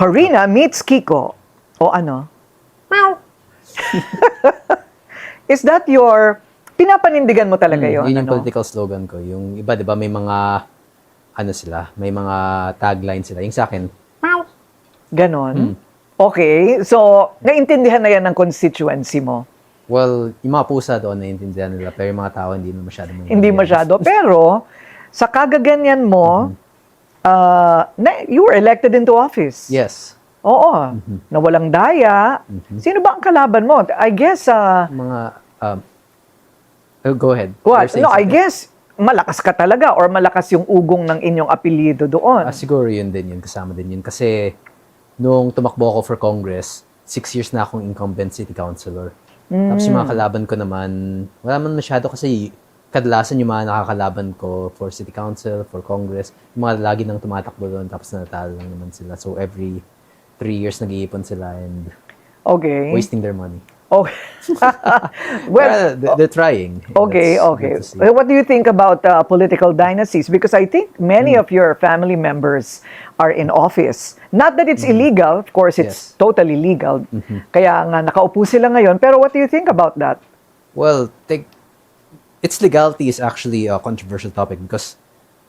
Korina meets Kiko. O ano? Meow. Is that your... Pinapanindigan mo talaga yun? Yun yung political slogan ko. Yung iba, di ba, may mga, ano sila, may mga tagline sila. Yung sa akin, meow. Ganon? Okay. So, naintindihan na yan ng constituency mo? Well, yung mga pusa doon, naiintindihan nila. Pero yung mga tao, hindi na masyado maintindihan. Hindi masyado. Pero, sa kagaganyan mo, you were elected into office. Yes. Oo. Na walang daya. Sino ba ang kalaban mo? I guess, Mga, go ahead. what? No, I guess, malakas ka talaga or malakas yung ugong ng inyong apelyido doon. Siguro yun din yun, kasama din yun. Kasi, nung tumakbo ako for Congress, 6 years na akong incumbent city councilor. Tapos yung mga kalaban ko naman, wala man masyado kasi kadalasan yung mga nakakalaban ko for city council, for Congress, yung mga lagi nang tumatakbo doon tapos natalo lang naman sila. So every 3 years nag-iipon sila and Okay. wasting their money. Okay. Well, They're trying. okay, That's okay. good to see. What do you think about political dynasties? Because I think many of your family members are in office. Not that it's illegal. Of course, it's Yes. totally legal. Kaya nga, nakaupo sila ngayon. Pero what do you think about that? Well, its legality is actually a controversial topic because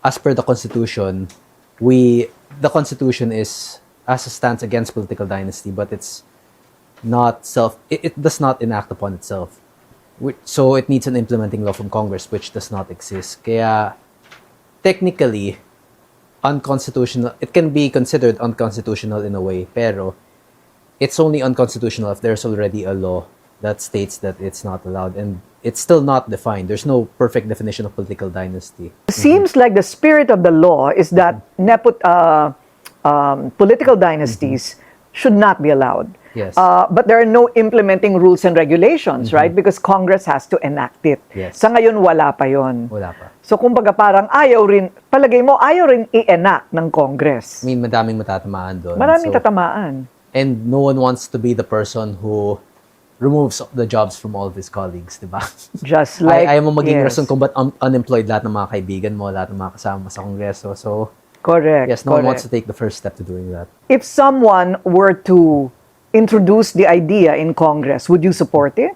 as per the Constitution, the Constitution is as a stance against political dynasty, but it's not it does not enact upon itself. So it needs an implementing law from Congress, which does not exist. Kaya technically, unconstitutional, it can be considered unconstitutional in a way, pero it's only unconstitutional if there's already a law that states that it's not allowed, and it's still not defined. There's no perfect definition of political dynasty. Seems like the spirit of the law is that political dynasties should not be allowed. Yes. But there are no implementing rules and regulations, right? Because Congress has to enact it. Yes. Sa ngayon, wala pa yon. Wala pa. So, kumbaga parang palagay mo, ayaw rin i-enact ng Congress. I mean, madaming matatamaan doon. Maraming So, tatamaan. and no one wants to be the person who removes the jobs from all of his colleagues, di ba? Just like, Ayaw mo maging yes. rason kung ba't unemployed lahat ng mga kaibigan mo, lahat ng mga kasama mo sa Kongreso. So, Correct. yes, no one wants correct. to take the first step to doing that. If someone were to introduce the idea in Congress, would you support it?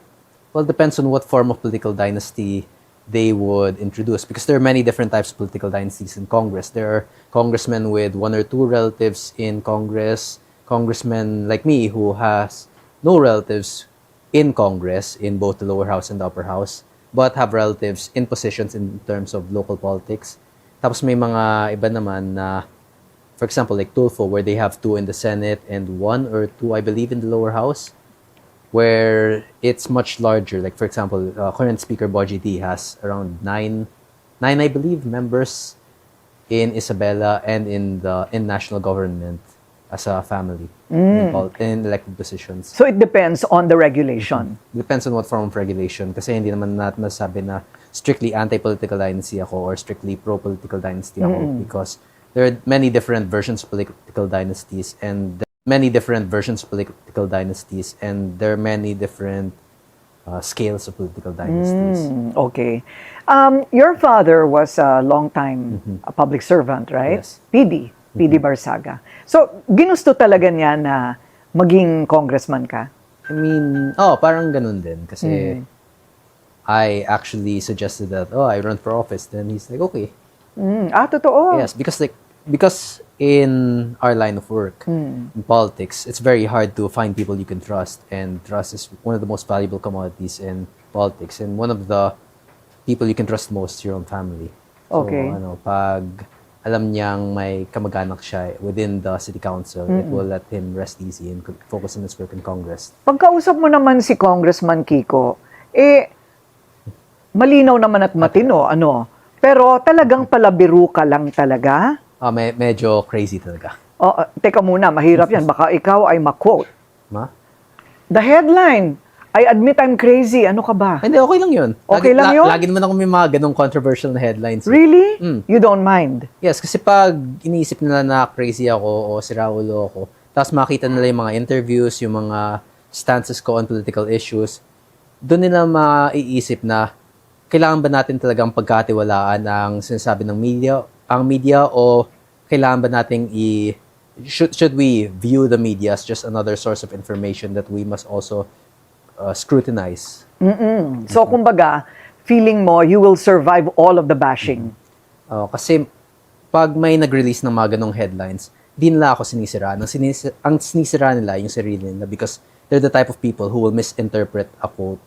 Well, it depends on what form of political dynasty they would introduce, because there are many different types of political dynasties in Congress. There are congressmen with 1 or 2 relatives in Congress, congressmen like me who has no relatives in Congress, in both the lower house and the upper house, but have relatives in positions in terms of local politics. Tapos may mga iba naman na, for example, like Tulfo, where they have 2 in the Senate and 1 or 2, I believe, in the lower house, where it's much larger. Like, for example, current Speaker Boji D has around 9, I believe, members in Isabela and in national government as a family in elected positions. So it depends on the regulation. Depends on what form of regulation. Kasi hindi naman natin masabi na strictly anti-political dynasty ako or strictly pro-political dynasty ako, because there are many different versions of political dynasties and many different scales of political dynasties. Okay. Your father was a long-time a public servant, right? Yes. PD Barzaga. So, ginusto talaga niya na maging congressman ka? I mean, parang ganun din. Kasi I actually suggested that, I run for office. Then he's like, okay. Totoo? Yes, because in our line of work, in politics, it's very hard to find people you can trust. And trust is one of the most valuable commodities in politics. And one of the people you can trust most is your own family. So, Okay. pag alam niyang may kamag-anak siya within the city council, it will let him rest easy and focus on his work in Congress. Pagkausap mo naman si Congressman Kiko, malinaw naman at matino, Pero talagang palabiru ka lang talaga? Medyo crazy talaga. Teka muna, mahirap yan. Baka ikaw ay ma-quote. Ma? The headline, I admit I'm crazy. Ano ka ba? Hindi, okay lang yun. Okay lang yun? Lagi naman ako may mga ganong controversial na headlines. Really? You don't mind? Yes, kasi pag iniisip nila na crazy ako o siraulo ako, tapos makita nila yung mga interviews, yung mga stances ko on political issues, doon nila maiisip na kailangan ba natin talagang pagkatiwalaan ang sinasabi ng media, o kailangan ba nating should we view the media as just another source of information that we must also scrutinize? So, kumbaga, feeling mo, you will survive all of the bashing. Kasi pag may nag-release ng mga ganong headlines, di nila ako sinisiraan. Ang sinisira nila yung sarili nila because they're the type of people who will misinterpret a quote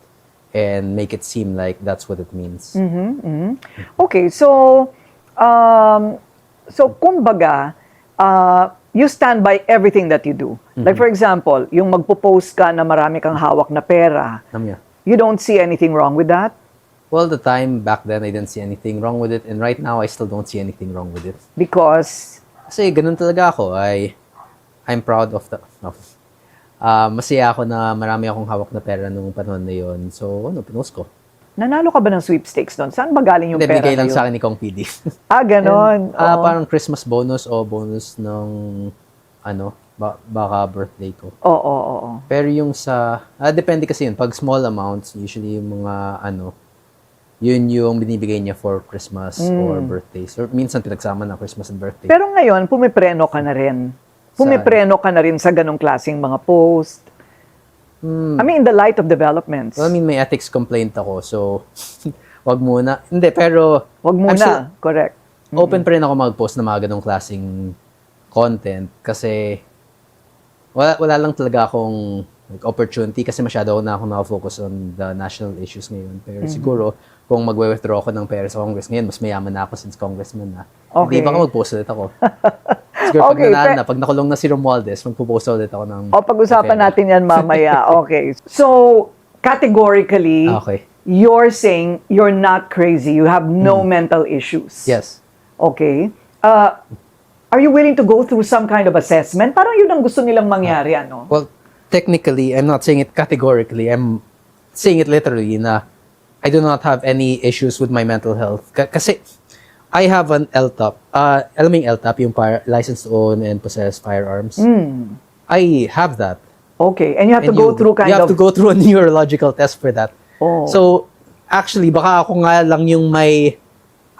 and make it seem like that's what it means. Okay, so, kumbaga, you stand by everything that you do. Like, for example, yung magpo-post ka na marami kang hawak na pera, you don't see anything wrong with that? Well, the time back then, I didn't see anything wrong with it. And right now, I still don't see anything wrong with it. Because? Kasi ganun talaga ako. I'm proud of the... No. Masaya ako na marami akong hawak na pera nung panahon na yun. So, pinost ko. Nanalo ka ba ng sweepstakes doon? Saan ba galing yung Hindi, pera bigay lang na yun? sa akin ni Kong PD. Ganon. Parang Christmas bonus o bonus ng, baka birthday ko. Oo. Pero yung sa, depende kasi yun. Pag small amounts, usually yung mga, yun yung binibigay niya for Christmas or birthdays. Or minsan pinagsama na Christmas and birthday. Pero ngayon, pumipreno ka na rin. Pumipreno ka na rin sa ganong klaseng mga post. I mean, in the light of developments. Well, may ethics complaint ako. So, wag muna. Hindi, pero... Wag muna, correct. Open pa rin ako mag-post ng mga ganong klaseng content kasi wala lang talaga akong opportunity kasi masyado na ako nakafocus on the national issues ngayon. Pero siguro, kung mag-withdraw ako ng pera sa Congress ngayon, mas mayaman na ako since congressman na. Okay. Hindi, baka mag-post ulit ako. Siguro pag nakulong na si Romualdez, magpo-post ulit ako ng... pag-usapan natin yan mamaya. Okay. So, categorically, you're saying you're not crazy. You have no mental issues. Yes. Okay. Are you willing to go through some kind of assessment? Parang yun ang gusto nilang mangyari, ano? Well, technically, I'm not saying it categorically. I'm saying it literally na I do not have any issues with my mental health. Kasi I have an LTAP. Alam mo yung LTAP, yung license to own and possess firearms. I have that. Okay, and you have to go through You have to go through a neurological test for that. So, actually, baka ako nga lang yung may,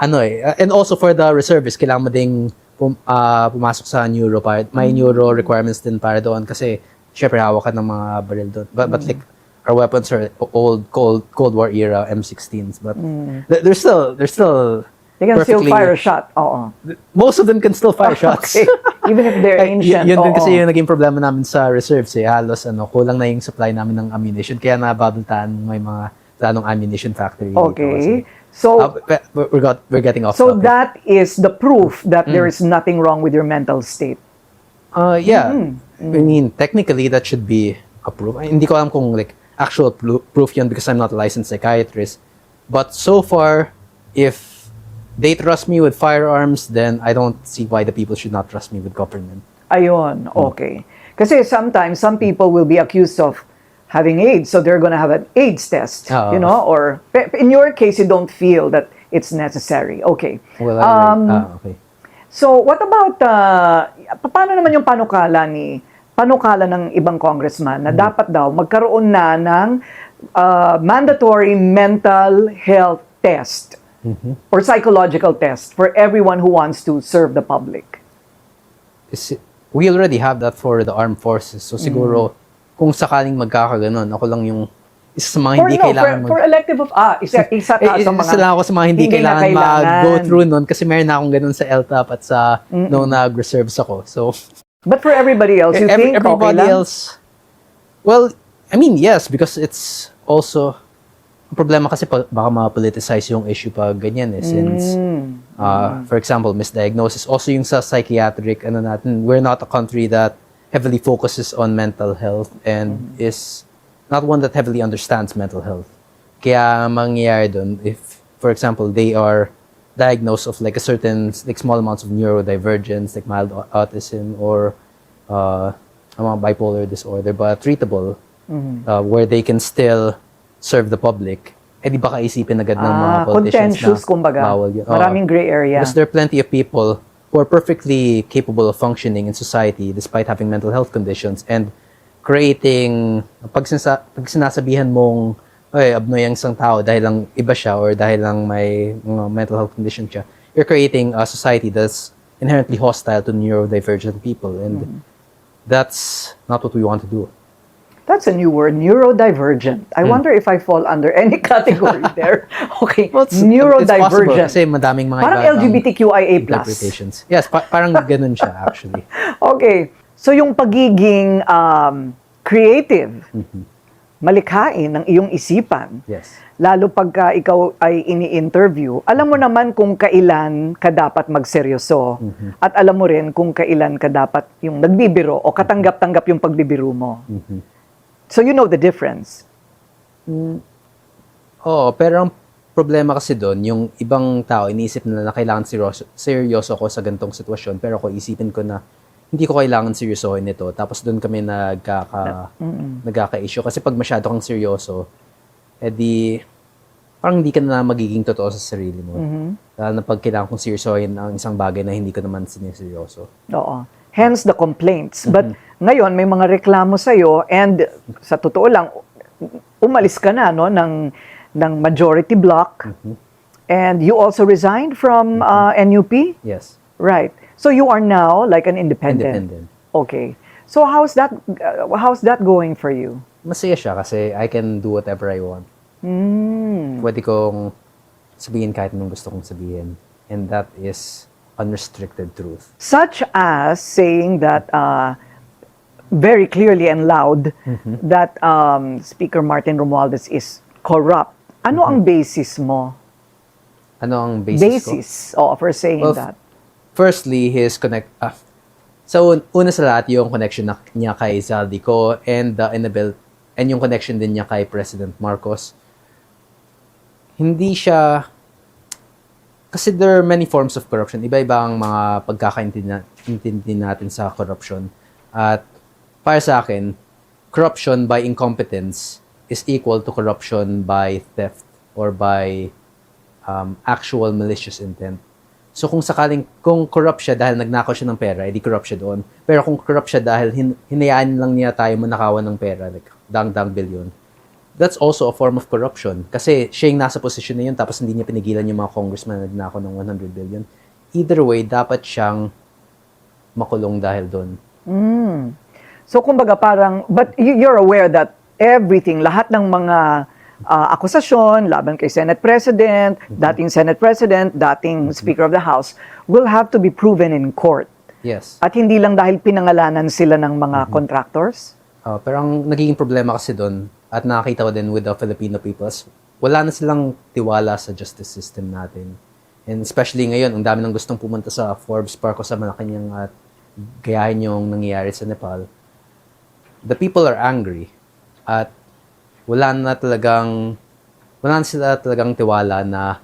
and also for the reservists, kailangan mo ding pumasok sa neuro. May neuro requirements din para doon kasi, syempre, hawak ka ng mga baril doon. But like, our weapons are old Cold War era M16s, but they're still they can still fire a shot. Most of them can still fire shots. Okay. Even if they're ancient. Yun din kasi yung naging problema namin sa reserves halos kulang na yung supply namin ng ammunition kaya nababalitaan may mga planong ammunition factory Okay. dito. So we're getting off so topic. that is the proof that there is nothing wrong with your mental state. Yeah. I mean, technically that should be a proof. Hindi ko alam kung like actual proof yun because I'm not a licensed psychiatrist. But so far, if they trust me with firearms, then I don't see why the people should not trust me with government. Ayun, okay. Kasi sometimes, some people will be accused of having AIDS, so they're gonna have an AIDS test, or in your case, you don't feel that it's necessary. Okay. Well, okay. So, what about, paano naman yung panukala ng ibang congressman na dapat daw magkaroon na ng mandatory mental health test or psychological test for everyone who wants to serve the public? We already have that for the armed forces. So siguro, kung sakaling magkakaganon, ako lang yung isa sa mga hindi kailangan for elective of isa sa lang ako sa mga hindi kailangan mag-go through nun kasi meron na akong ganun sa LTAP at sa nung nag-reserves ako. So, but for everybody else, you think everybody else, well, I mean, yes, because it's also problema kasi baka ma-politicize yung issue pag ganyan since for example, misdiagnosis also yung sa psychiatric natin, we're not a country that heavily focuses on mental health and is not one that heavily understands mental health. Kaya mangyayari dun if for example they are diagnosed of like a certain like small amounts of neurodivergence like mild autism or bipolar disorder but treatable where they can still serve the public, di ba kaisipin agad ng mga politicians contentious, kumbaga. Bawal yun. Maraming gray area. Because there are plenty of people who are perfectly capable of functioning in society despite having mental health conditions and creating, pag sinasabihan mong, abnoy ang isang tao dahil lang iba siya or dahil lang may mental health condition siya, you're creating a society that's inherently hostile to neurodivergent people. And that's not what we want to do. That's a new word, neurodivergent. I wonder if I fall under any category there. Okay, It's possible neurodivergent. kasi madaming mga Parang iba-ibang LGBTQIA+. interpretations. Yes, parang ganun siya actually. Okay, so yung pagiging creative, malikhain ng iyong isipan, Yes. lalo pagka ikaw ay ini-interview, alam mo naman kung kailan ka dapat magseryoso at alam mo rin kung kailan ka dapat yung nagbibiro o katanggap-tanggap yung pagbibiro mo. So you know the difference. Oo, pero ang problema kasi doon, yung ibang tao, iniisip na kailangan seryoso ko sa ganitong sitwasyon, pero ako isipin ko na hindi ko kailangan seryosohin ito. Tapos doon kami nagkaka-issue. Kasi pag masyado kang seryoso, edi parang hindi ka na magiging totoo sa sarili mo. Lalo na pag kailangan kong seryosohin ang isang bagay na hindi ko naman siniseryoso. Oo. Hence the complaints. But ngayon, may mga reklamo sa'yo and sa totoo lang, umalis ka na no, ng majority block and you also resigned from NUP? Yes. Right. So you are now like an independent. Okay. So how's that going for you? Masaya siya kasi I can do whatever I want. Pwede kong sabihin kahit anong gusto kong sabihin. And that is unrestricted truth. Such as saying that very clearly and loud that Speaker Martin Romualdez is corrupt. Ano ang basis mo? Ano ang basis ko? For saying that. Firstly, his so una sa lahat yung connection niya kay Zaldico and yung connection din niya kay President Marcos. Hindi siya kasi there are many forms of corruption. Iba-iba ang mga pagkakaintindi natin sa corruption. At para sa akin, corruption by incompetence is equal to corruption by theft or by actual malicious intent. So kung corrupt siya dahil nagnakaw siya ng pera, edi corrupt siya doon. Pero kung corrupt siya dahil hinayaan lang niya tayo manakawan ng pera, like dang billion, that's also a form of corruption. Kasi siya yung nasa posisyon na yun, tapos hindi niya pinigilan yung mga congressman na nagnakaw ng 100 billion. Either way, dapat siyang makulong dahil doon. So kumbaga parang, but you're aware that everything, lahat ng mga akusasyon laban kay Senate President, dating Senate President, dating Speaker of the House, will have to be proven in court. Yes. At hindi lang dahil pinangalanan sila ng mga contractors? Pero ang nagiging problema kasi doon, at nakakita ko din with the Filipino peoples, wala na silang tiwala sa justice system natin. And especially ngayon, ang dami nang gustong pumunta sa Forbes Park o sa Malacanang at gayahin yung nangyayari sa Nepal. The people are angry at wala na sila talagang tiwala na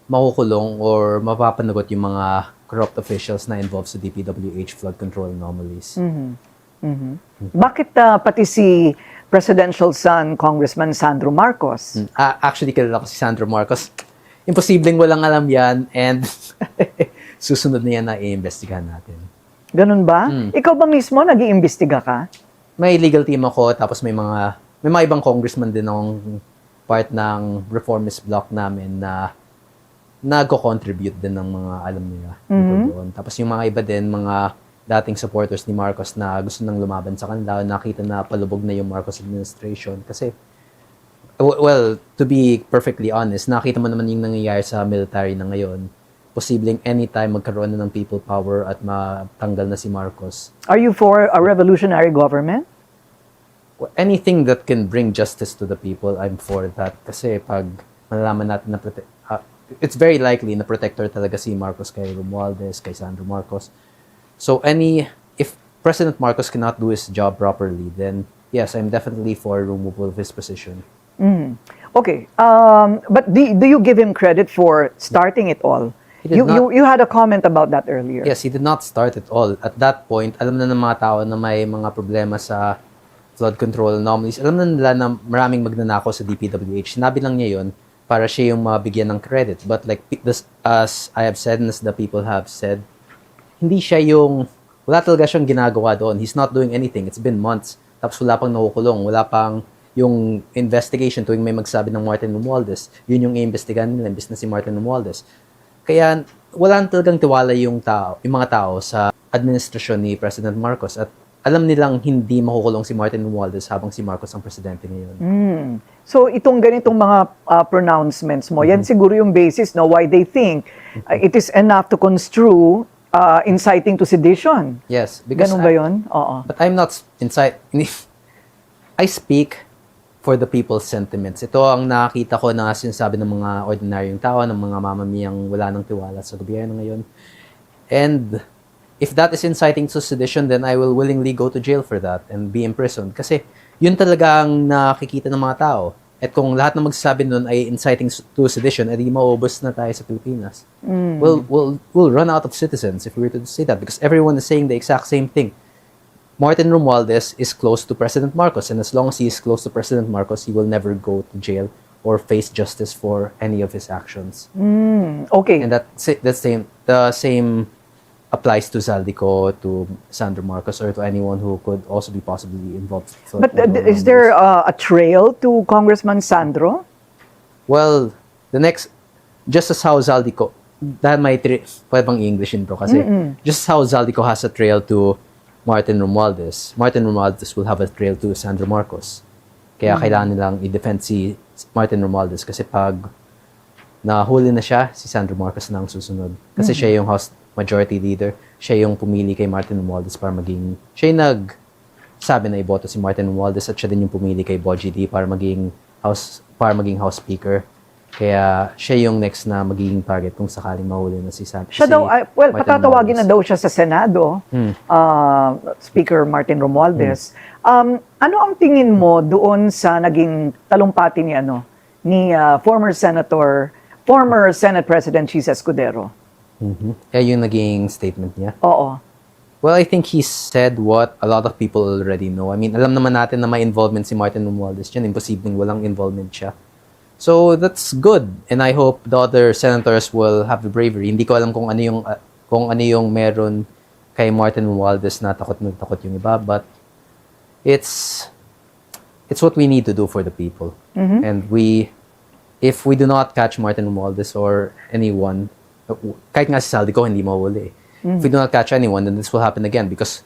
makukulong or mapapanagot yung mga corrupt officials na involved sa DPWH flood control anomalies. Bakit pati si presidential son, Congressman Sandro Marcos? Actually, kilala ko si Sandro Marcos. Imposibleng walang alam yan and susunod na yan na i-investigahan natin. Ganun ba? Ikaw ba mismo nag-iimbestiga ka? May legal team ako, tapos may mga ibang congressman din akong part ng reformist bloc namin na nagko-contribute din ng mga alam nila doon. Tapos yung mga iba din, mga dating supporters ni Marcos na gusto nang lumaban sa kanila, nakita na palubog na yung Marcos administration. Kasi, well, to be perfectly honest, nakita mo naman yung nangyayari sa military na ngayon. Posibleng anytime magkaroon na ng people power at matanggal na si Marcos. Are you for a revolutionary government? Anything that can bring justice to the people, I'm for that. Kasi pag malalaman natin na it's very likely na protector talaga si Marcos kay Romualdez, kay Sandro Marcos. So if President Marcos cannot do his job properly, then yes, I'm definitely for removal of his position. Okay, but do you give him credit for starting it all? You had a comment about that earlier. Yes, he did not start it all. At that point, alam na ng mga tao na may mga problema sa flood control anomalies. Alam na nila na maraming magnanakaw sa DPWH. Sinabi lang niya yun para siya yung mabigyan ng credit. But like as I have said and as the people have said, hindi siya wala talaga siyang ginagawa doon. He's not doing anything. It's been months. Tapos wala pang nakukulong. Wala pang yung investigation tuwing may magsabi ng Martin Romualdez. Yun yung i-investigahan nila, imbis na si Martin Romualdez. Kaya wala talagang tiwala yung mga tao sa administrasyon ni President Marcos at alam nilang hindi makukulong si Martin Romualdez habang si Marcos ang presidente ngayon. So itong ganitong mga pronouncements mo, yan siguro yung basis no why they think it is enough to construe inciting to sedition. Yes, because Ganun ba yun? Oo. But I'm not I speak for the people's sentiments. Ito ang nakita ko na sinasabi ng mga ordinaryong tao, ng mga mamamiyang wala nang tiwala sa gobyerno ngayon. And if that is inciting to sedition, then I will willingly go to jail for that and be imprisoned. Kasi yun talaga ang nakikita ng mga tao. At kung lahat ng magsasabi nun ay inciting to sedition, edi maubos na tayo sa Pilipinas. We'll run out of citizens if we were to say that because everyone is saying the exact same thing. Martin Romualdez is close to President Marcos, and as long as he is close to President Marcos, he will never go to jail or face justice for any of his actions. Okay. And the same applies to Zaldico, to Sandro Marcos, or to anyone who could also be possibly involved. But is there a trail to Congressman Sandro? Well, just as how Zaldico, dahil may pwede bang English intro kasi, just as how Zaldico has a trail to Martin Romualdez will have a trail to Sandro Marcos. Kaya kailangan nilang i-defend si Martin Romualdez kasi pag nahuli na siya, si Sandro Marcos na ang susunod. Kasi siya yung House Majority Leader, siya yung pumili kay Martin Romualdez siya yung nagsabi na iboto si Martin Romualdez at siya din yung pumili kay Bogie D para maging House Speaker. Kaya siya yung next na magiging target kung sakaling mahuli na si Sandro. Siya daw, patatawagin na daw siya sa Senado, Speaker Martin Romualdez. Ano ang tingin mo doon sa naging talumpati ni former Senate President Chis Escudero? Kaya yung naging statement niya? Oo. Well, I think he said what a lot of people already know. I mean, alam naman natin na may involvement si Martin Romualdez dyan. Imposibleng walang involvement siya. So that's good, and I hope the other senators will have the bravery. Hindi ko alam kung ano yung meron kay Martin Romualdez na takot yung iba, but it's what we need to do for the people. And if we do not catch Martin Romualdez or anyone, kahit nga si Zaldico hindi mahuli. If we do not catch anyone, then this will happen again because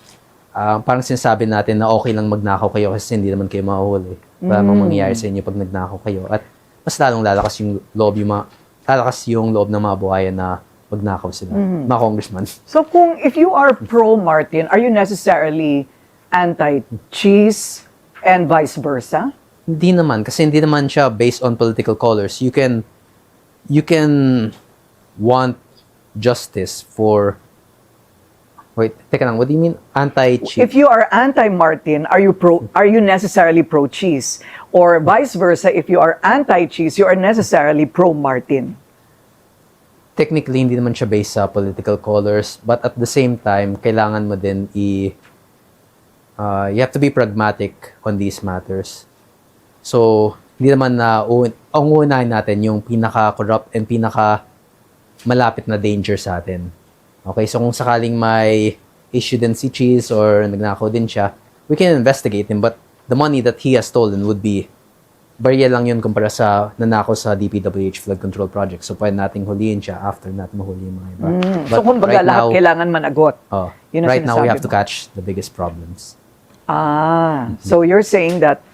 parang sinasabi natin na okay lang magnakaw kayo kasi hindi naman kayo mahuli. Wala mang mangyayari sa inyo pag nagnakaw kayo. At mas lalong lalakas yung loob ng mga buhayan na magnakaw sila, mga congressman. So if you are pro-Martin, are you necessarily anti-Cheese and vice versa? Hindi naman, kasi hindi naman siya based on political colors. You can want justice for... Wait, teka lang, what do you mean anti-Cheese? If you are anti-Martin, are you necessarily pro-Cheese? Or vice versa, if you are anti-Cheese, you are necessarily pro-Martin? Technically, hindi naman siya based sa political colors, but at the same time, kailangan mo din you have to be pragmatic on these matters. So, hindi naman na ang unahin natin yung pinaka-corrupt and pinaka-malapit na danger sa atin. Okay, so kung sakaling may issue din si Cheese or nagnakaw din siya, we can investigate him, but the money that he has stolen would be barya lang yun kumpara sa nanakaw sa DPWH flood control project. So, pwede nating huliin siya after natin mahuli yung mga iba. So, kumbaga lahat kailangan managot. Yun ang right now, we have to mo. catch the biggest problems. So you're saying that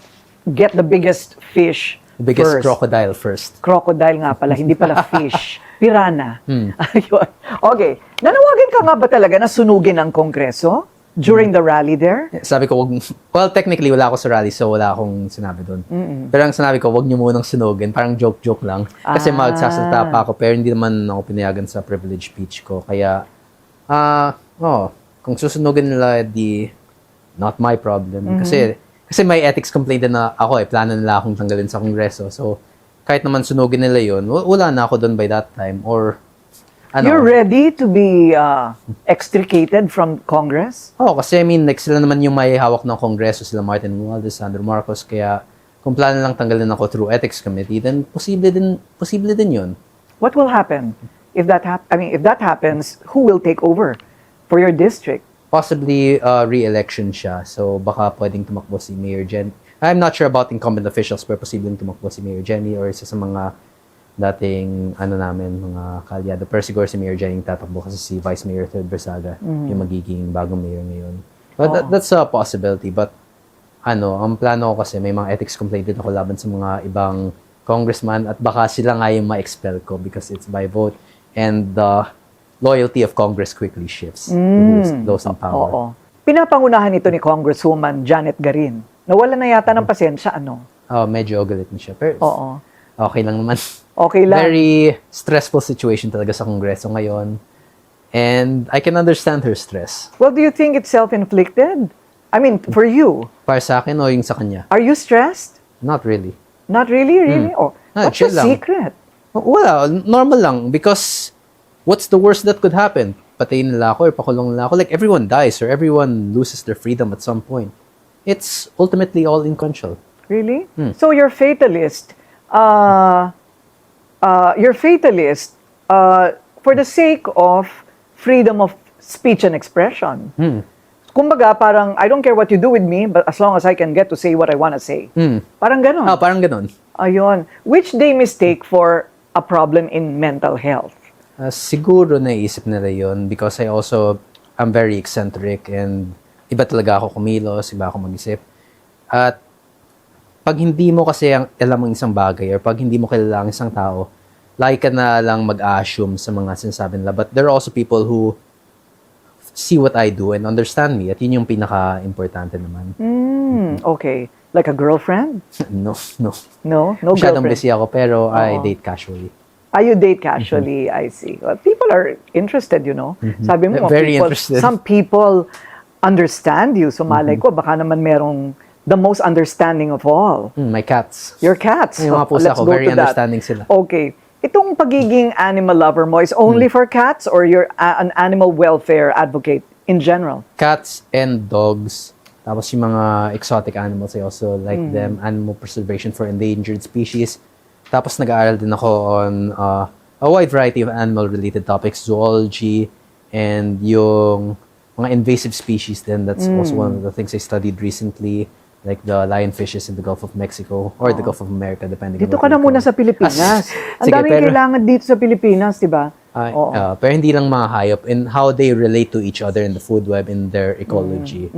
get the biggest fish The biggest first. crocodile first. Crocodile nga pala, hindi pala fish. Piranha. Ayun. Okay. Nanawagan ka nga ba talaga na sunugin ang Kongreso during the rally there? Sabi ko, well, technically, wala ako sa rally, so wala akong sinabi doon. Pero ang sinabi ko, wag niyo munang sunugin. Parang joke-joke lang. Kasi magsasalita pa ako, pero hindi naman ako pinayagan sa privilege speech ko. Kaya, kung susunugin nila, not my problem. Kasi may ethics complaint din na ako plano nila akong tanggalin sa Kongreso. So, kahit naman sunugin nila yun, wala na ako doon by that time. Or, You're ready to be extricated from Congress? Kasi sila naman yung may hawak ng Kongreso, sila Martin Romualdez, Sandro Marcos. Kaya, kung plano lang tanggalin ako through ethics committee, then posible din yun. What will happen if that happens? Who will take over for your district? Possibly re-election siya. So, baka pwedeng tumakbo si Mayor Jenny. I'm not sure about incumbent officials, pero posibleng tumakbo si Mayor Jenny or isa sa mga dating namin, mga kalyado. Pero siguro si Mayor Jenny tatakbo kasi si Vice Mayor Kiko Barzaga yung magiging bagong mayor ngayon. But that's a possibility. But ang plano ko kasi may mga ethics complaint din ako laban sa mga ibang congressman at baka sila nga yung ma-expel ko because it's by vote. And the loyalty of Congress quickly shifts to those in power. Oo. Pinapangunahan ito ni Congresswoman Janet Garin. Nawala na yata ng pasensya, Medyo galit na siya. Pero okay lang naman. Okay lang. Very stressful situation talaga sa Kongreso ngayon. And I can understand her stress. Well, do you think it's self-inflicted? I mean, for you. Para sa akin o yung sa kanya? Are you stressed? Not really. Not really? Really? Oh, what's the chill lang. secret? Wala, normal lang. Because what's the worst that could happen? Patayin nila ako or pakulong nila ako. Like, everyone dies or everyone loses their freedom at some point. It's ultimately all inconsequential. Really? So you're fatalist. You're fatalist for the sake of freedom of speech and expression. Kumbaga, parang, I don't care what you do with me, but as long as I can get to say what I want to say. Parang ganon. Parang ganon. Ayun. Which they mistake for a problem in mental health. Siguro naisip nila yun because I also am very eccentric and iba talaga ako kumilos, iba ako mag-isip. At pag hindi mo kasi alam ang isang bagay or pag hindi mo kilala ang isang tao, lagi ka na lang mag-assume sa mga sinasabi nila. But there are also people who see what I do and understand me. At yun yung pinaka-importante naman. Okay. Like a girlfriend? No. No? No Masyadong girlfriend? busy ako pero I date casually. You date casually, I see. Well, people are interested, Sabi mo, Very people, interested. some people understand you. So malay ko, baka naman merong the most understanding of all. My cats. Your cats. Yung mga pusa Let's ko, go very to that. understanding sila. Okay. Itong pagiging animal lover mo is only for cats or you're an animal welfare advocate in general? Cats and dogs. Tapos yung mga exotic animals, I also like them. Animal preservation for endangered species. Tapos nag-aaral din ako on a wide variety of animal-related topics. Zoology and yung mga invasive species din. That's also one of the things I studied recently. Like the lionfishes in the Gulf of Mexico or the Gulf of America, depending Dito on ka what na you muna call sa Pilipinas. Ang Sige, daming kailangan dito sa Pilipinas, di ba? Pero hindi lang mga hayop. And how they relate to each other in the food web, in their ecology.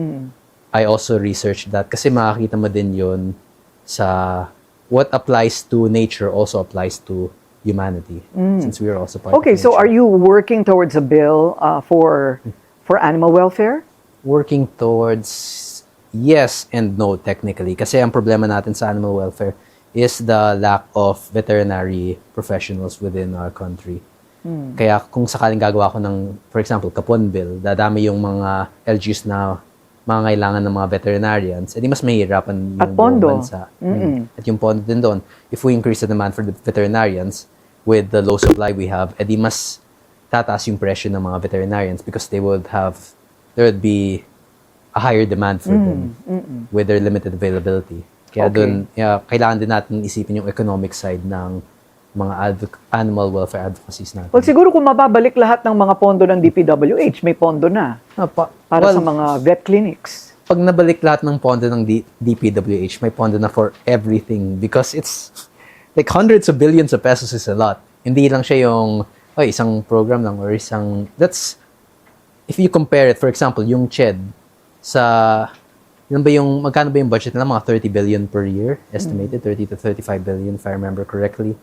I also researched that kasi makakita mo din yun sa what applies to nature also applies to humanity. Since we are also part of Okay, so nature. are you working towards a bill for animal welfare? Working towards yes and no technically. Kasi ang problema natin sa animal welfare is the lack of veterinary professionals within our country. Kaya kung sakaling gagawa ko ng, for example, Kapon Bill, dadami yung mga LGUs na mga kailangan ng mga veterinarians, edi mas mahihirapan yung At pondo. buong bansa. At yung pondo din doon. If we increase the demand for the veterinarians with the low supply we have, edi mas tataas yung presyo ng mga veterinarians because there would be a higher demand for them with their limited availability. Kaya doon, kailangan din natin isipin yung economic side ng mga animal welfare advocacies natin. Well, siguro kung mababalik lahat ng mga pondo ng DPWH, may pondo na para sa mga vet clinics. Pag nabalik lahat ng pondo ng DPWH, may pondo na for everything because it's like hundreds of billions of pesos is a lot. Hindi lang siya yung isang program lang or that's if you compare it, for example, yung CHED magkano ba yung budget nila? Mga 30 billion per year, estimated 30 to 35 billion if I remember correctly.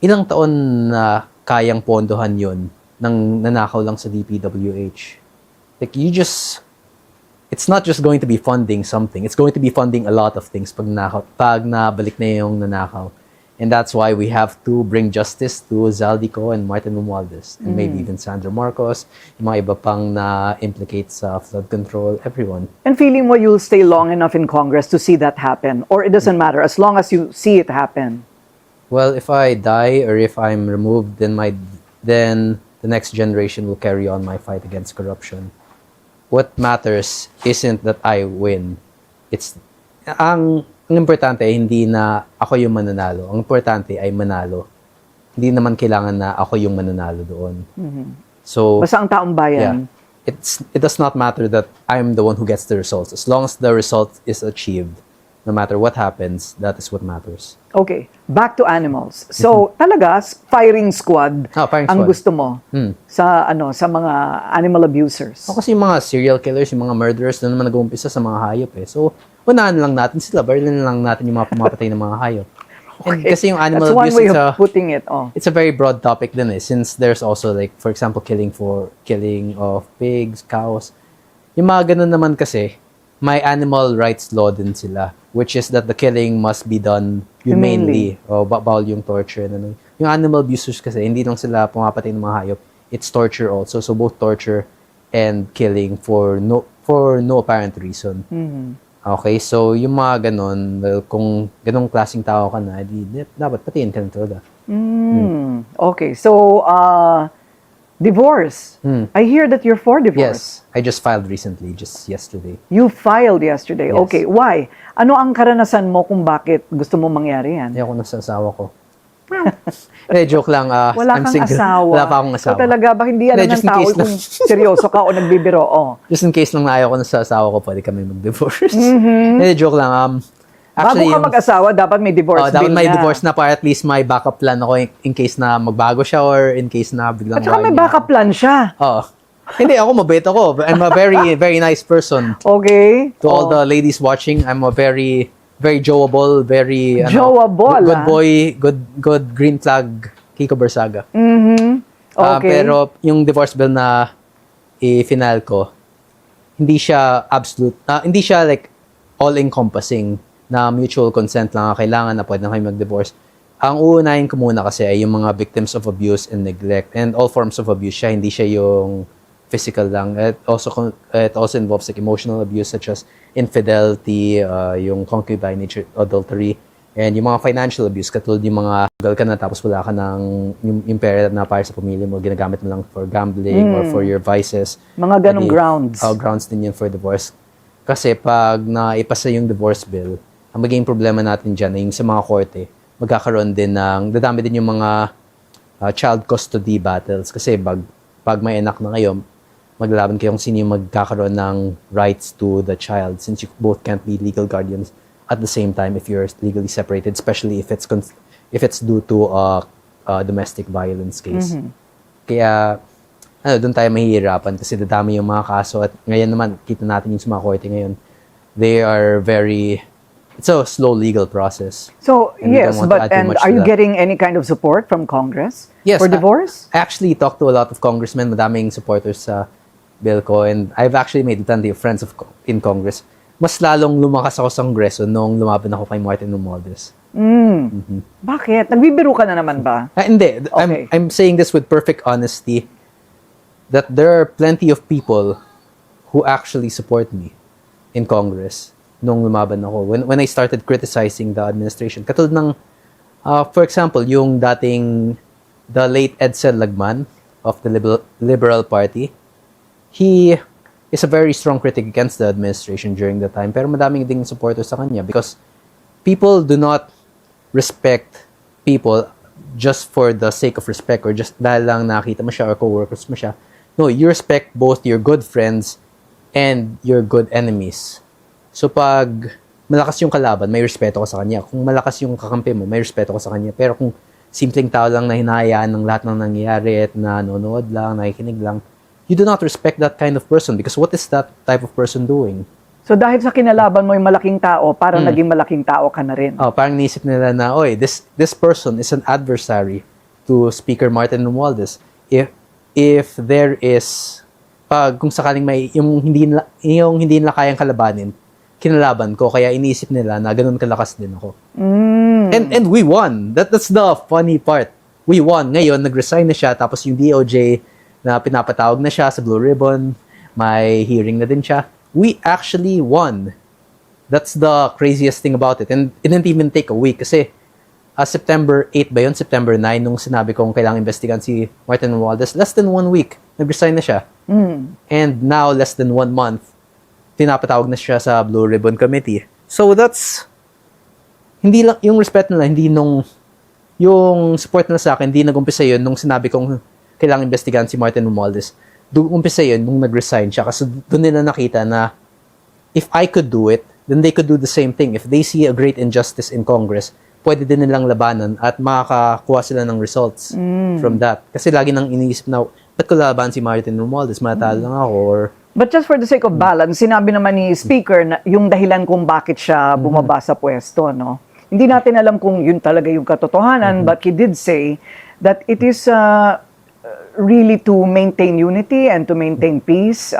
Ilang taon na kayang pondohan yun nang nanakaw lang sa DPWH? Like it's not just going to be funding something, it's going to be funding a lot of things pag nabalik na yung nanakaw. And that's why we have to bring justice to Zaldico and Martin Romualdez and maybe even Sandro Marcos, yung mga iba pang na-implicate sa flood control, everyone. And feeling mo you'll stay long enough in Congress to see that happen? Or it doesn't matter, as long as you see it happen? Well, if I die or if I'm removed, then the next generation will carry on my fight against corruption. What matters isn't that I win. Ang importante ay hindi na ako yung mananalo. Ang importante ay manalo. Hindi naman kailangan na ako yung mananalo doon. So, basta ang taong bayan. It does not matter that I'm the one who gets the results. As long as the result is achieved, no matter what happens, that is what matters. Okay, back to animals. So, talaga, firing squad Firing ang squad. gusto mo sa sa mga animal abusers. Kasi yung mga serial killers, yung mga murderers, doon naman nag-uumpisa sa mga hayop eh. So, unahan lang natin sila, barilin lang natin yung mga pumapatay ng mga hayop. And kasi yung animal That's one abuse, way of putting it. it's a very broad topic din eh. Since there's also like, for example, killing of pigs, cows. Yung mga ganun naman kasi, may animal rights law din sila, which is that the killing must be done humanely. O bawal yung torture. Yung animal abusers kasi, hindi lang sila pumapatay ng mga hayop. It's torture also. So both torture and killing for no apparent reason. Okay, so yung mga ganon, well, kung ganong klaseng tao ka na, dapat patiin ka na talaga. Okay, so divorce. I hear that you're for divorce. Yes, I just filed recently, just yesterday. You filed yesterday. Yes. Okay, why? Ano ang karanasan mo kung bakit gusto mo mangyari yan? Ayoko na sa asawa ko. Joke lang. Wala I'm kang single. asawa. Wala pa akong asawa. So talaga ba hindi alam just ng in tao case kung seryoso ka o nagbibiro? Just in case lang na ayaw ko na sa asawa ko, pwede kami mag-divorce. Joke lang. Bago ka mag-asawa, dapat may divorce dapat bill may na. divorce na para at least may backup plan ako in case na magbago siya or in case na biglang At saka may backup plan siya. Hindi, ako mabait ako. I'm a very, very nice person. Okay. To all the ladies watching, I'm a very, very joeable, very Joeable, good boy, good green flag, Kiko Barzaga. Okay. Pero yung divorce bill na i-final ko, hindi siya absolute, hindi siya like all-encompassing na mutual consent lang ang kailangan na pwede na kayo mag-divorce. Ang uunahin ko muna kasi ay yung mga victims of abuse and neglect and all forms of abuse siya, hindi siya yung physical lang. It also involves like emotional abuse such as infidelity, yung concubinage, adultery, and yung mga financial abuse katulad yung mga gal ka na tapos wala ka ng yung pera na para sa pamilya mo, ginagamit mo lang for gambling or for your vices. Mga ganong grounds. Grounds din yun for divorce. Kasi pag naipasa yung divorce bill, ang magiging problema natin dyan ay yung sa mga korte, magkakaroon din dadami din yung mga child custody battles. Kasi pag may anak na kayo, maglaban kayong sino yung magkakaroon ng rights to the child since you both can't be legal guardians at the same time if you're legally separated, especially if it's due to a domestic violence case. Kaya, doon tayo mahihirapan kasi dadami yung mga kaso at ngayon naman, kita natin yung sa mga korte ngayon, it's a slow legal process. So, yes, but are you that. getting any kind of support from Congress Yes, for divorce? I actually talked to a lot of congressmen, madaming supporters sa bill ko, and I've actually made plenty of friends in Congress. Mas lalong lumakas ako sa Kongreso nung lumaban ako kay Martin Romualdez. Bakit? Nagbibiro ka na naman ba? Hindi. Okay. I'm saying this with perfect honesty that there are plenty of people who actually support me in Congress nung lumaban ako. When I started criticizing the administration. Katulad ng, for example, yung the late Edsel Lagman of the Liberal Party, he is a very strong critic against the administration during the time. Pero madaming ding supporters sa kanya because people do not respect people just for the sake of respect or just dahil lang nakita mo siya or co-workers mo siya. No, you respect both your good friends and your good enemies. So pag malakas yung kalaban, may respeto ka sa kanya. Kung malakas yung kakampi mo, may respeto ka sa kanya. Pero kung simpleng tao lang na hinahayaan ng lahat ng nangyayari at nanonood lang, nakikinig lang, you do not respect that kind of person because what is that type of person doing? So dahil sa kinalaban mo yung malaking tao, parang naging malaking tao ka na rin. Parang nisip nila na, this person is an adversary to Speaker Martin Romualdez. If there is, kung sakaling may, yung hindi nila kayang kalabanin, kinalaban ko, kaya inisip nila na ganun kalakas din ako. And we won. That's the funny part. We won. Ngayon, nag-resign na siya, tapos yung DOJ na pinapatawag na siya sa Blue Ribbon, may hearing na din siya. We actually won. That's the craziest thing about it. And it didn't even take a week kasi September 8 ba yun? September 9 nung sinabi kong kailangang investigahan si Martin Romualdez. Less than 1 week, nag-resign na siya. And now, less than 1 month, pinapatawag na siya sa Blue Ribbon Committee. So that's, hindi lang, yung respect nila, hindi yung support nila sa akin, hindi nag-umpisa yun nung sinabi kong kailangang investigahan si Martin Romualdez. Umpisa yun nung nag-resign siya kasi doon nila nakita na if I could do it, then they could do the same thing. If they see a great injustice in Congress, pwede din nilang labanan at makakakuha sila ng results from that. Kasi lagi nang iniisip na, ba't ko laban si Martin Romualdez? Matalo lang ako. Or, But just for the sake of balance, sinabi naman ni Speaker na yung dahilan kung bakit siya bumaba sa pwesto, no? Hindi natin alam kung yun talaga yung katotohanan, but he did say that it is really to maintain unity and to maintain peace.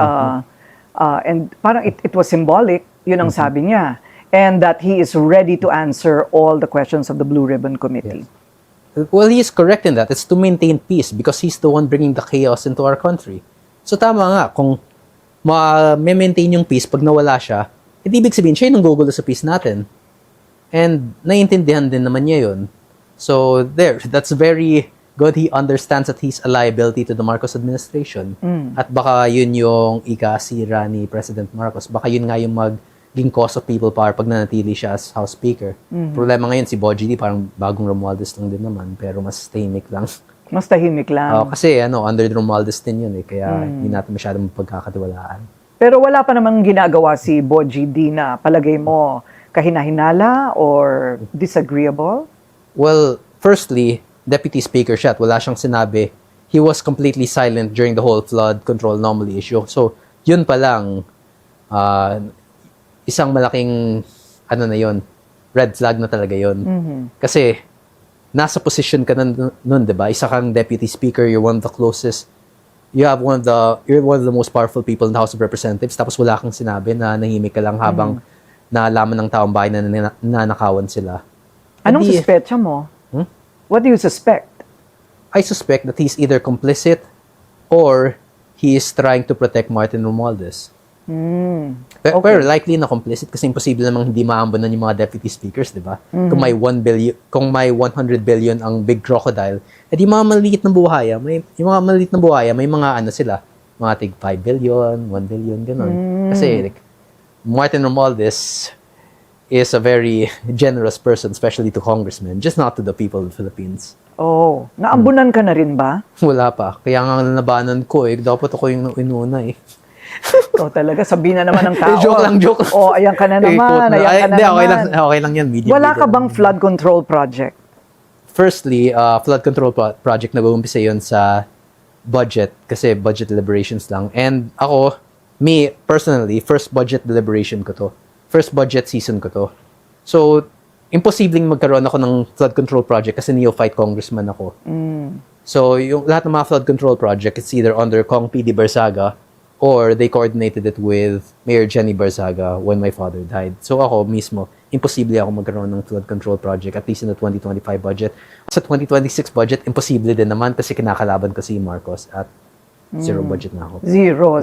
And parang it was symbolic, yun ang sabi niya. And that he is ready to answer all the questions of the Blue Ribbon Committee. Yes. Well, he is correct in that. It's to maintain peace because he's the one bringing the chaos into our country. So tama nga, kung ma-maintain yung peace pag nawala siya, ibig sabihin siya yung gugulo sa peace natin. And naiintindihan din naman niya yun. So that's very good. He understands that he's a liability to the Marcos administration. At baka yun yung ikasira ni President Marcos. Baka yun nga yung maging cause of people power pag nanatili siya as House Speaker. Problema ngayon si Boji D, parang bagong Romualdez lang din naman, pero mas tahimik lang. Mas tahimik lang. Kasi under Romualdez din yun kaya hindi natin masyadong pagkakatiwalaan. Pero wala pa namang ginagawa si Boji D na palagay mo kahinahinala or disagreeable? Well, firstly, Deputy Speaker siya at wala siyang sinabi. He was completely silent during the whole flood control anomaly issue. So, yun pa lang, isang malaking, na yun, red flag na talaga yun. Kasi, nasa position ka nun, di ba? Isa kang Deputy Speaker, you're one of the closest, you're one of the most powerful people in the House of Representatives, tapos wala kang sinabi na nahimik ka lang habang naalaman ng taong bayan na nanakawan sila. Anong suspetsa mo? What do you suspect? I suspect that he's either complicit or he is trying to protect Martin Romualdez. Pero likely na complicit kasi imposible namang hindi maambunan yung mga deputy speakers, di ba? Kung may 1 billion, kung may 100 billion ang big crocodile, edi mga maliliit na buhaya, may mga sila, mga tig 5 billion, 1 billion, ganun. Kasi Martin Romualdez is a very generous person, especially to congressmen, just not to the people of the Philippines. Oh, naambunan ka na rin ba? Wala pa. Kaya nga nalabanan ko dapat ako yung inuna Ikaw talaga, sabihin na naman ng tao. Joke lang. Oh, ayan ka na naman, ayan ka na naman. Okay lang yan. Wala ka bang flood control project? Firstly, flood control project, nag-uumpisa yun sa budget, kasi budget deliberations lang. And ako, me, personally, first budget deliberation ko to. First budget season ko to. So, imposibleng magkaroon ako ng flood control project kasi neophyte congressman ako. So, yung lahat ng mga flood control project, it's either under Kong PD Barzaga or they coordinated it with Mayor Jenny Barzaga when my father died. So ako mismo, imposible ako magkaroon ng flood control project, at least in the 2025 budget. Sa 2026 budget, imposible din naman kasi kinakalaban ko si Marcos at zero budget na ako.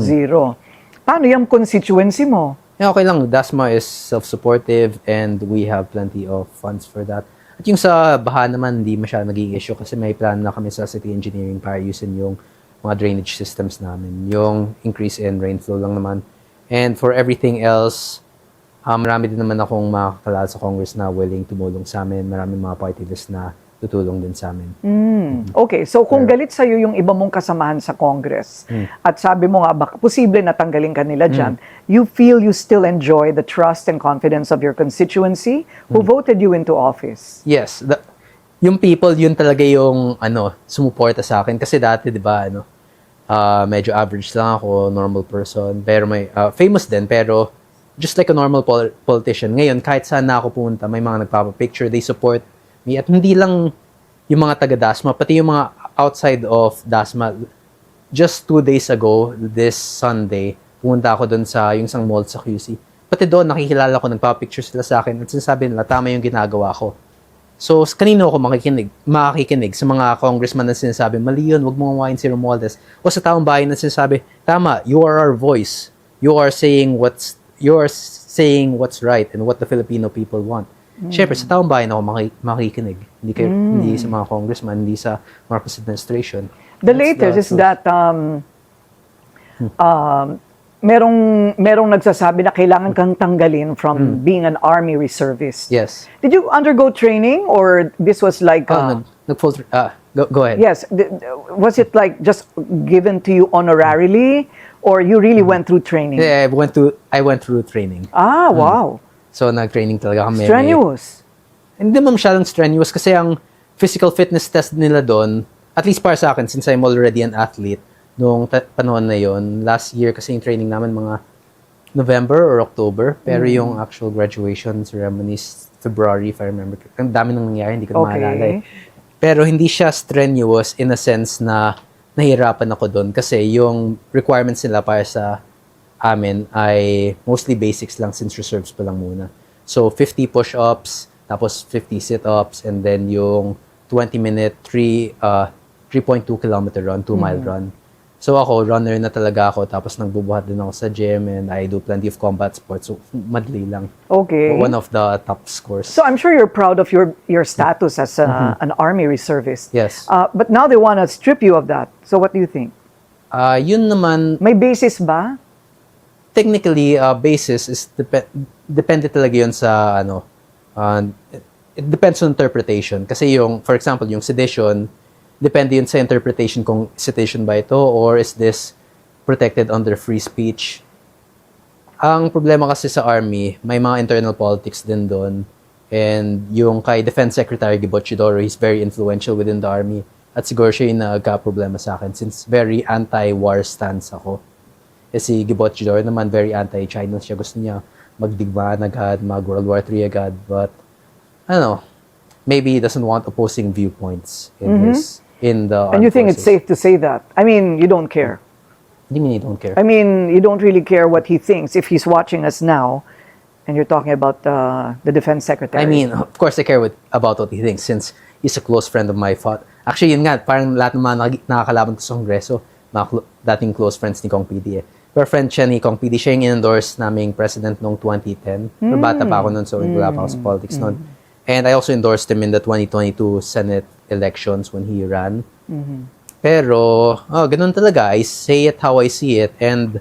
Zero. Paano yung constituency mo? Okay lang, DASMA is self-supportive and we have plenty of funds for that. At yung sa baha naman, hindi masyadong naging issue kasi may plan na kami sa city engineering para ayusin yung mga drainage systems namin. Yung increase in rainflow lang naman. And for everything else, marami din naman akong mga kakilala sa Congress na willing tumulong sa amin. Maraming mga party list na tutulong din sa amin. Okay, so kung galit sa'yo yung iba mong kasamahan sa Congress, at sabi mo nga, baka posible na tanggalin ka nila dyan, you feel you still enjoy the trust and confidence of your constituency who voted you into office? Yes. Yung people, yun talaga yung sumuporta sa akin. Kasi dati, di ba, medyo average lang ako, normal person. Pero may, famous din, pero just like a normal politician. Ngayon, kahit saan na ako punta, may mga nagpapapicture, they support me. At hindi lang yung mga taga-DASMA, pati yung mga outside of DASMA. Just 2 days ago, this Sunday, pumunta ako doon sa yung isang mall sa QC. Pati doon, nakikilala ko, nagpapapicture sila sa akin at sinasabi nila, tama yung ginagawa ko. So, kanino ako makikinig sa mga congressman na sinasabi, mali yun, huwag mong mawain si Romualdez. O sa taong bayan na sinasabi, tama, you are our voice. You are saying what's right and what the Filipino people want. Siyempre, sa taong bayan ako makikinig. Hindi sa mga congressman, hindi sa Marcos administration. The latest is that merong nagsasabi na kailangan kang tanggalin from being an army reservist. Yes. Did you undergo training or this was like... Go ahead. Yes. Was it like just given to you honorarily or you really went through training? Yeah, I went through training. Wow. So, nag-training talaga kami. Strenuous. Hindi naman masyadong strenuous kasi ang physical fitness test nila doon, at least para sa akin, since I'm already an athlete, noong panahon na yon, last year kasi yung training namin mga November or October, pero yung actual graduation ceremony is February, if I remember. Ang dami nang nangyari, hindi ko na maalala eh. Pero hindi siya strenuous in a sense na nahirapan ako doon kasi yung requirements nila para sa amin ay mostly basics lang since reserves pa lang muna. So, 50 push-ups, tapos 50 sit-ups, and then yung 20-minute 3.2 kilometer run, 2-mile run. So ako, runner na talaga ako, tapos nagbubuhat din ako sa gym, and I do plenty of combat sports, so madali lang. Okay. One of the top scores. So I'm sure you're proud of your status as an army reservist. Yes. But now they want to strip you of that. So what do you think? Yun naman, May basis ba? technically, basis is depende talaga yun sa, it depends on interpretation. Kasi yung, for example, yung sedition, depende yun sa interpretation kung sedition ba ito or is this protected under free speech. Ang problema kasi sa army, may mga internal politics din doon. And yung kay Defense Secretary Gibochidoro, he's very influential within the army. At siguro siya yung nagka-problema sa akin since very anti-war stance ako. Si Gibochidoro naman, very anti-China siya. Gusto niya magdigmaan agad, mag-World War III agad. But, I don't know, maybe he doesn't want opposing viewpoints in the And you think it's forces. safe to say that? I mean, you don't care. What do you mean you don't care? I mean, you don't really care what he thinks if he's watching us now and you're talking about the defense secretary. I mean, of course I care about what he thinks since he's a close friend of my father. Actually, yun nga, parang lahat ng mga nakakalaban ko sa Kongreso, mga dating close friends ni Kong PD eh. Pero friend siya ni Kong PD, siya yung in-endorse naming president noong 2010. Pero bata pa ako noon, so wala pa ako sa politics noon. And I also endorsed him in the 2022 Senate elections when he ran. Pero, ganun talaga. I say it how I see it. And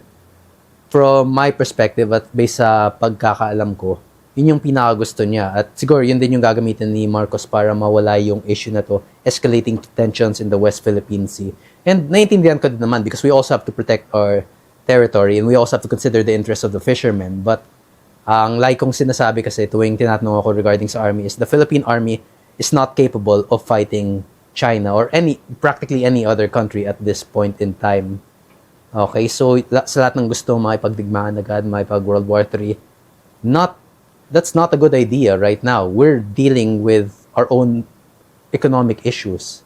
from my perspective at based sa pagkakaalam ko, yun yung pinakagusto niya. At siguro yun din yung gagamitin ni Marcos para mawala yung issue na to, escalating tensions in the West Philippine Sea. And naiintindihan ko din naman because we also have to protect our territory and we also have to consider the interests of the fishermen. But ang like kong sinasabi kasi tuwing tinatanong ako regarding sa army is the Philippine Army is not capable of fighting China or practically any other country at this point in time. Okay, so sa lahat ng gusto makipagdigmaan agad, makipag-World War III, that's not a good idea right now. We're dealing with our own economic issues.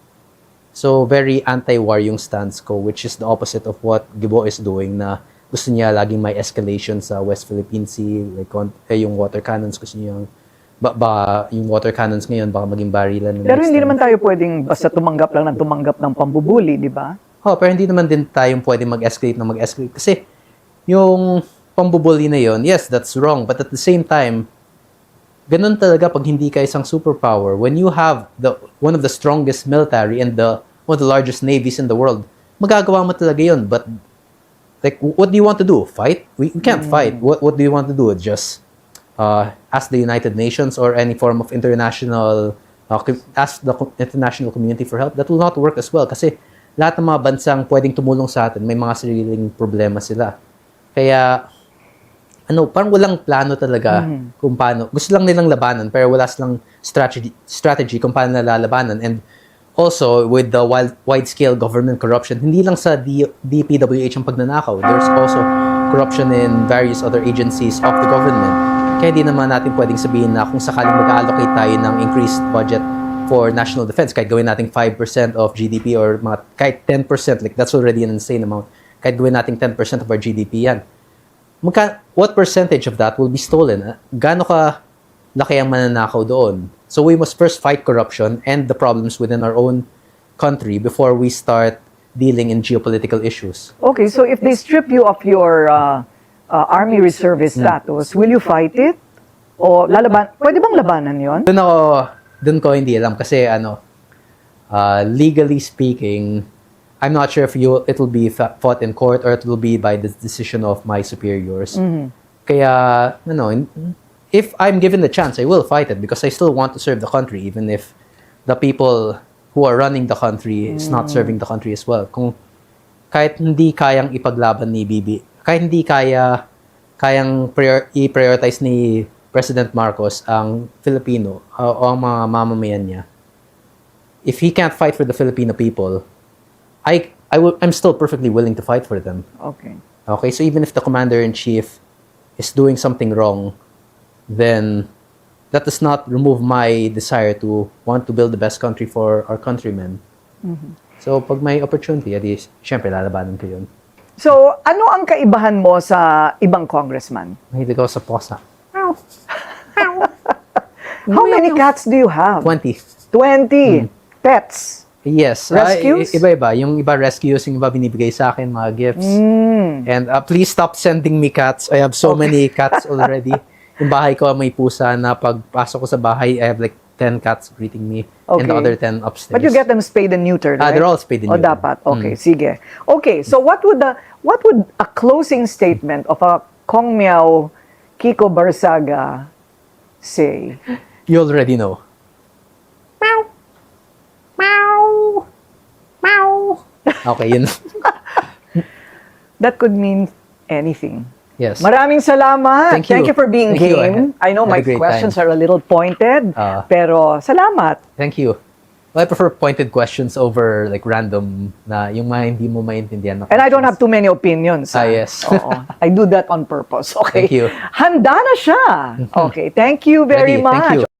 So very anti-war yung stance ko, which is the opposite of what Gibo is doing na gusto niya laging may escalation sa West Philippine Sea, like yung water cannons, gusto niya yung water cannons ngayon baka maging barilan. Pero hindi naman tayo pwedeng basta tumanggap ng pambubuli, di ba? Pero hindi naman din tayong pwedeng mag-escalate kasi yung pambubuli na yon, yes, that's wrong, but at the same time, ganun talaga pag hindi ka isang superpower. When you have one of the strongest military and one of the largest navies in the world, magagawa mo talaga yun. But like, what do you want to do? Fight? We can't fight. What do you want to do? Just ask the United Nations or any form of international, ask the international community for help? That will not work as well kasi lahat ng mga bansang pwedeng tumulong sa atin, may mga sariling problema sila. Kaya, parang walang plano talaga kung paano. Gusto lang nilang labanan pero wala silang strategy kung paano nalalabanan. And also, with the wide-scale government corruption, hindi lang sa DPWH ang pagnanakaw. There's also corruption in various other agencies of the government. Kaya hindi naman natin pwedeng sabihin na kung sakaling mag-allocate tayo ng increased budget for national defense, kahit gawin natin 5% of GDP or kahit 10%, like that's already an insane amount. Kahit gawin natin 10% of our GDP yan. What percentage of that will be stolen? Gaano ka laki ang mananakaw doon? So we must first fight corruption and the problems within our own country before we start dealing in geopolitical issues. Okay, so if they strip you of your army reservist status, will you fight it? O pwede bang labanan yon? Doon ko hindi alam kasi legally speaking, I'm not sure if it will be fought in court or it will be by the decision of my superiors. Kaya, if I'm given the chance, I will fight it because I still want to serve the country even if the people who are running the country is not serving the country as well. Kung kahit hindi kayang ipaglaban ni Bibi, kahit hindi kayang i-prioritize ni President Marcos ang Filipino o ang mga mamamayan niya, if he can't fight for the Filipino people, I'm still perfectly willing to fight for them. Okay. Okay, so even if the commander-in-chief is doing something wrong, then that does not remove my desire to want to build the best country for our countrymen. So, pag may opportunity, edi, syempre, lalabanan ko yun. So, ano ang kaibahan mo sa ibang congressman? Mahilig ako sa posa. How many cats do you have? 20. 20 pets. Yes. Rescues? Iba-iba. Yung iba rescues, yung iba binibigay sa akin, mga gifts. And please stop sending me cats. I have so many cats already. Yung bahay ko may pusa na pagpasok ko sa bahay, I have like 10 cats greeting me. And the other 10 upstairs. But you get them spayed and neutered, right? They're all spayed and neutered. O dapat. Okay, sige. Okay, so what would a closing statement of a Kong Miao Kiko Barzaga say? You already know. Meow. Meow. Meow. Okay, yun. That could mean anything. Yes. Maraming salamat. Thank you. Thank you for being Thank you. game. I know Had my a great questions time. are a little pointed, pero salamat. Thank you. Well, I prefer pointed questions over like random na yung mga hindi mo maintindihan na And I don't questions. have too many opinions. Yes. Oo. I do that on purpose. Okay. Thank you. Handa na siya. Okay. Thank you very Ready. Thank much. you.